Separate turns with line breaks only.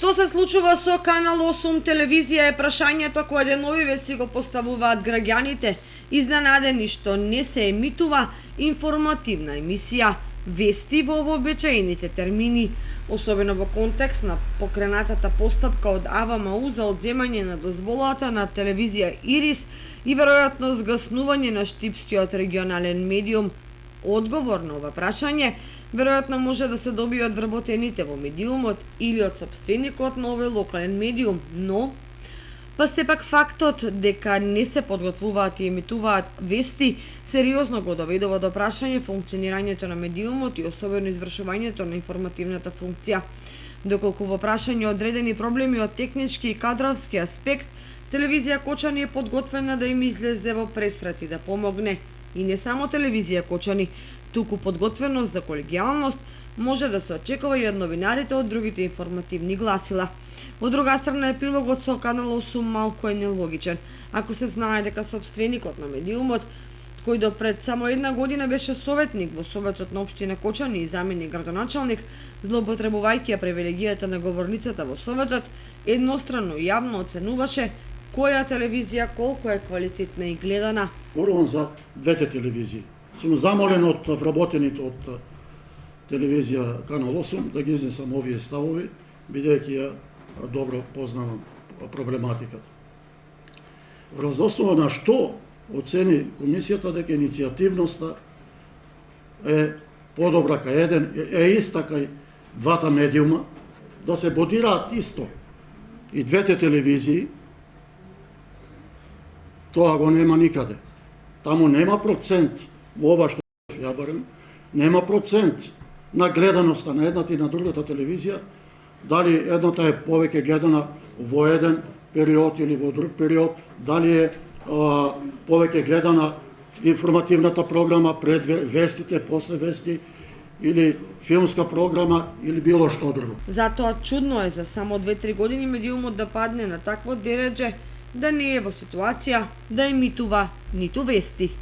Што се случува со Канал 8 телевизија е прашањето кое деновиве си го поставуваат граѓаните, изненадени што не се емитува информативна емисија вести во вообичаените термини, особено во контекст на покренатата постапка од АВМУ за одземање на дозволата на телевизија Ирис и веројатно згаснување на штипскиот регионален медиум. Одговор на ова прашање веројатно може да се добие од вработените во медиумот или од сопственикот на овој локален медиум, но сепак фактот дека не се подготвуваат и емитуваат вести сериозно го доведува до прашање функционирањето на медиумот и особено извршувањето на информативната функција. Доколку во прашање одредени проблеми од технички и кадровски аспект, телевизија Кочани е подготвена да им излезе во пресрат и да помогне. И не само телевизија Кочани, туку подготвеност за колегијалност може да се очекува и од новинарите од другите информативни гласила. Од друга страна, епилогот со Канал 8 малку е нелогичен. Ако се знае дека сопственикот на медиумот, кој до пред само една година беше советник во Советот на општина Кочани и заменик градоначалник, злоупотребувајќи привилегијата на говорницата во Советот, едностранно и јавно оценуваше која телевизија колку е квалитетна и гледана.
Зборувам за двете телевизии. Сум замолен од вработените од телевизија Канал 8 да ги изнесам овие ставови, бидејќи ја добро познавам проблематиката. Врз основа на што оцени комисијата дека иницијативноста е подобра кај еден, е иста кај двата медиума, да се бодираат исто и двете телевизии, тоа го нема никаде. Таму нема процент, во ова што ја барам, нема процент на гледаноста на едната и на другата телевизија, дали едната е повеќе гледана во еден период или во друг период, дали е повеќе гледана информативната програма пред вестите, после вести, или филмска програма, или било што друго.
Затоа чудно е за само 2-3 години медиумот да падне на такво дередже, да не е во ситуација да емитува ниту вести.